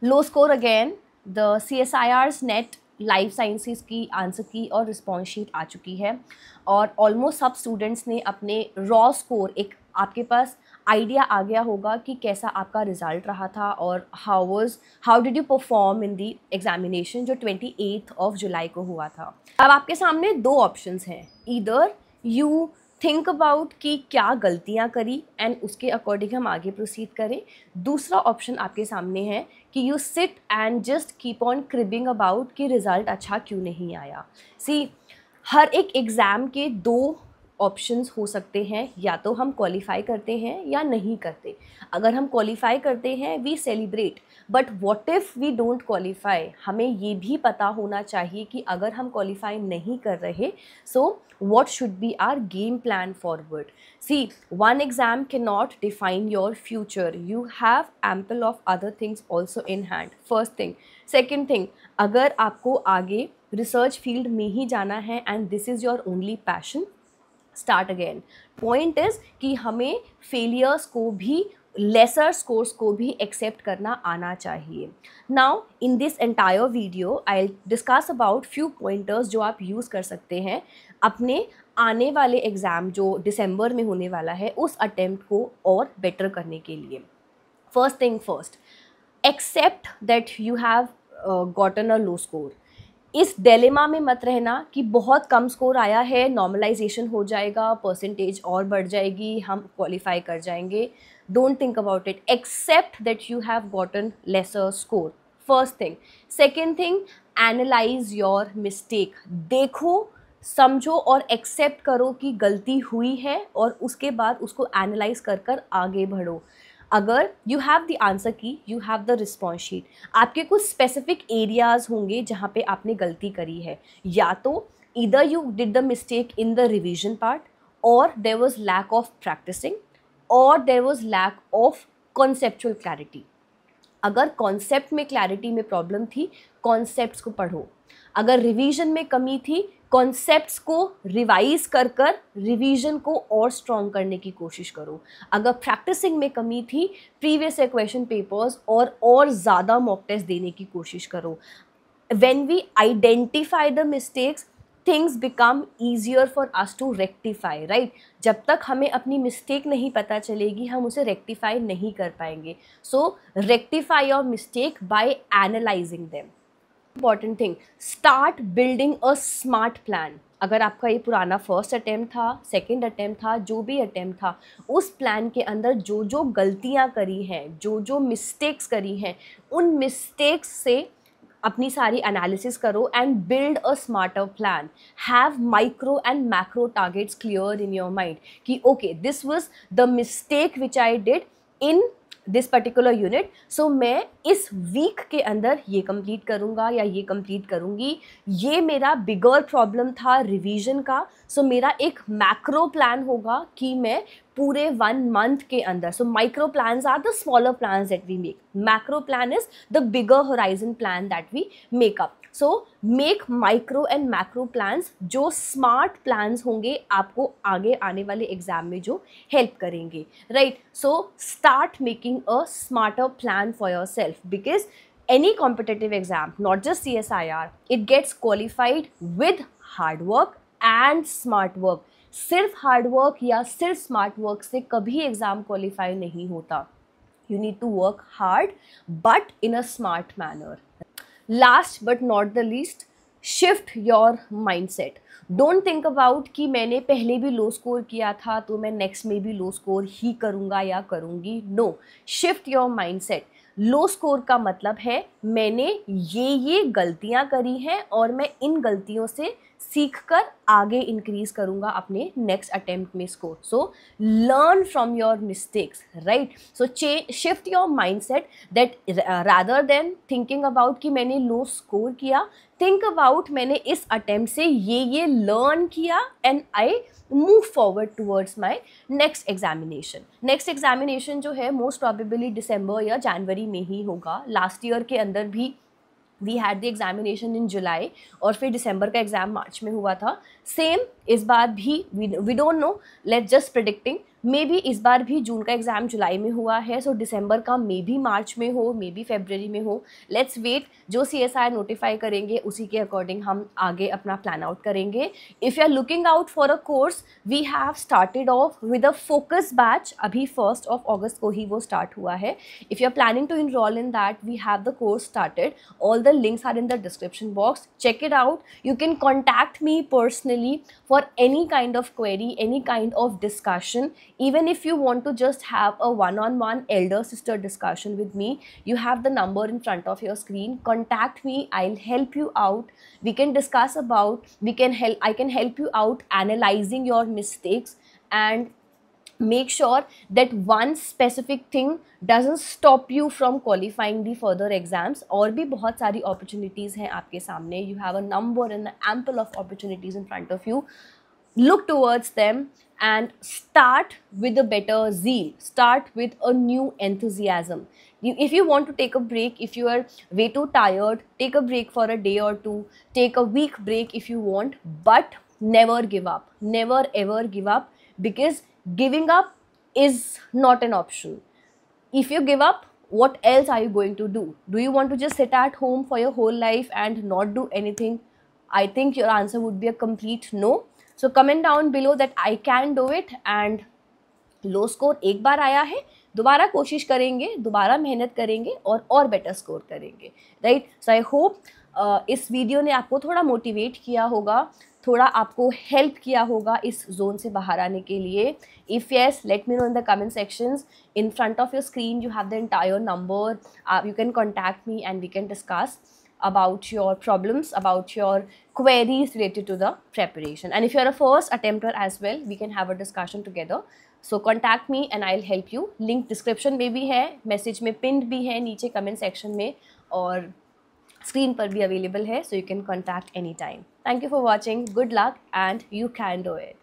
Low score again. The CSIR's net life sciences की answer की और रिस्पॉन्स शीट आ चुकी है और ऑलमोस्ट सब स्टूडेंट्स ने अपने रॉ स्कोर, एक आपके पास आइडिया आ गया होगा कि कैसा आपका रिजल्ट रहा था और how did you perform in the examination जो 28 जुलाई को हुआ था। अब आपके सामने दो ऑप्शंस हैं, ईदर यू थिंक अबाउट कि क्या गलतियां करी एंड उसके अकॉर्डिंग हम आगे प्रोसीड करें। दूसरा ऑप्शन आपके सामने है कि you sit and just keep on cribbing about कि रिज़ल्ट अच्छा क्यों नहीं आया। सी, हर एक एग्ज़ाम के दो ऑप्शंस हो सकते हैं, या तो हम क्वालिफाई करते हैं या नहीं करते। अगर हम क्वालिफाई करते हैं we celebrate, but what if we don't qualify. हमें ये भी पता होना चाहिए कि अगर हम क्वालिफाई नहीं कर रहे, सो what should be our game plan forward. See, one exam cannot define your future. You have ample of other things also in hand. First thing. Second thing, अगर आपको आगे रिसर्च फील्ड में ही जाना है and this is your only passion, start again. Point is कि हमें failures को भी, लेसर स्कोर्स को भी एक्सेप्ट करना आना चाहिए। Now in this entire video I discuss about few pointers जो आप यूज़ कर सकते हैं अपने आने वाले एग्ज़ाम जो दिसंबर में होने वाला है उस अटेम्प्ट को और बेटर करने के लिए। First thing first, accept that you have gotten a low score. इस डिलेमा में मत रहना कि बहुत कम स्कोर आया है, नॉर्मलाइजेशन हो जाएगा, परसेंटेज और बढ़ जाएगी, हम क्वालिफाई कर जाएंगे। Don't think about it, accept that you have gotten lesser score. First thing. Second thing, analyse your mistake. देखो, समझो और एक्सेप्ट करो कि गलती हुई है और उसके बाद उसको एनालाइज कर कर आगे बढ़ो। अगर यू हैव द आंसर की, you have the response sheet, आपके कुछ स्पेसिफिक एरियाज होंगे जहाँ पे आपने गलती करी है, या तो either you did the mistake in the revision part, और there was lack of practising, और there was lack of conceptual clarity. अगर कॉन्सेप्ट में क्लैरिटी में प्रॉब्लम थी, कॉन्सेप्ट्स को पढ़ो। अगर रिवीजन में कमी थी, कॉन्सेप्ट्स को रिवाइज कर कर रिवीजन को और स्ट्रॉन्ग करने की कोशिश करो। अगर प्रैक्टिसिंग में कमी थी, प्रीवियस ईयर क्वेश्चन पेपर्स और ज़्यादा मॉक टेस्ट देने की कोशिश करो। When we identify the mistakes, things become easier for us to rectify, right. जब तक हमें अपनी मिस्टेक नहीं पता चलेगी हम उसे रेक्टिफाई नहीं कर पाएंगे। So rectify your mistake by analysing them. Important thing, start building a smart plan. अगर आपका ये पुराना फर्स्ट अटेम्प्ट था, सेकंड अटेम्प्ट था, जो भी अटेम्प्ट था, उस प्लान के अंदर जो जो गलतियां करी हैं, जो जो मिस्टेक्स करी हैं, उन मिस्टेक्स से अपनी सारी एनालिसिस करो and build a smarter plan. Have micro and macro targets clear in your mind कि okay, this was the mistake which I did in this particular unit, so मैं इस वीक के अंदर ये कंप्लीट करूँगा या ये कंप्लीट करूँगी। ये मेरा बिगर प्रॉब्लम था रिवीजन का, सो मेरा एक मैक्रो प्लान होगा कि मैं पूरे 1 मंथ के अंदर, so micro plans are the smaller plans that we make, macro plan is the bigger horizon plan that we make up. So make micro and macro plans जो स्मार्ट प्लान्स होंगे आपको आगे आने वाले एग्जाम में जो हेल्प करेंगे, right. So start making a smarter plan for your self, because any competitive exam, not just CSIR, it gets qualified with hard work and smart work. सिर्फ हार्ड वर्क या सिर्फ स्मार्ट वर्क से कभी exam qualify नहीं होता। You need to work hard but in a smart manner. Last but not the least, shift your mindset. Don't think about कि मैंने पहले भी लो स्कोर किया था तो मैं नेक्स्ट में भी लो स्कोर ही करूँगा या करूँगी। No, shift your mindset. Low score का मतलब है मैंने ये गलतियां करी हैं और मैं इन गलतियों से सीखकर आगे इंक्रीज करूंगा अपने नेक्स्ट अटेम्प्ट में score. So learn from your mistakes, right. So shift your mindset that rather than thinking about कि मैंने लो स्कोर किया, थिंक अबाउट मैंने इस अटेम्प्ट से ये लर्न किया and I move forward towards my next examination. Next examination जो है मोस्ट प्रॉबेबली दिसंबर या जनवरी में ही होगा। लास्ट ईयर के अंदर भी we had the examination in July और फिर दिसंबर का एग्ज़ाम मार्च में हुआ था। सेम इस बार भी we don't know, let's just predicting maybe इस बार भी जून का एग्ज़ाम जुलाई में हुआ है, सो दिसंबर का मे बी मार्च में हो, मे बी फरवरी में हो, लेट्स वेट। जो CSIR नोटिफाई करेंगे उसी के अकॉर्डिंग हम आगे अपना प्लान आउट करेंगे। If you are looking out for a course, we have started off with a focus batch, अभी 1 अगस्त को ही वो स्टार्ट हुआ है। If you are planning to enrol in that, we have the course started, all the links are in the description box, check it out. You can contact me personally for any kind of query, any kind of discussion. Even if you want to just have a one-on-one elder sister discussion with me, you have the number in front of your screen. Contact me, I'll help you out. We can discuss about, I can help you out analyzing your mistakes and make sure that one specific thing doesn't stop you from qualifying the further exams. और भी बहुत सारी opportunities हैं आपके सामने. You have a number and ample of opportunities in front of you. Look towards them and start with a better zeal. Start with a new enthusiasm. If you want to take a break, if you are way too tired, take a break for a day or two. Take a week break if you want, but never give up. Never ever give up, because giving up is not an option. If you give up, what else are you going to do? Do you want to just sit at home for your whole life and not do anything? I think your answer would be a complete no. So comment down below that I can do it, and low score एक बार आया है, दोबारा कोशिश करेंगे, दोबारा मेहनत करेंगे और बेटर स्कोर करेंगे, राइट? सो आई होप इस वीडियो ने आपको थोड़ा मोटिवेट किया होगा, थोड़ा आपको हेल्प किया होगा इस जोन से बाहर आने के लिए. If yes, let me know in the comment sections. In front of your screen you have the entire number. You can contact me and we can discuss about your problems, about your queries related to the preparation. And if you're a first attempter as well, we can have a discussion together. So contact me and I'll help you. Link description में भी है, message में pinned भी है नीचे comment section में, और screen पर भी available है, so you can contact anytime. Thank you for watching. Good luck and you can do it.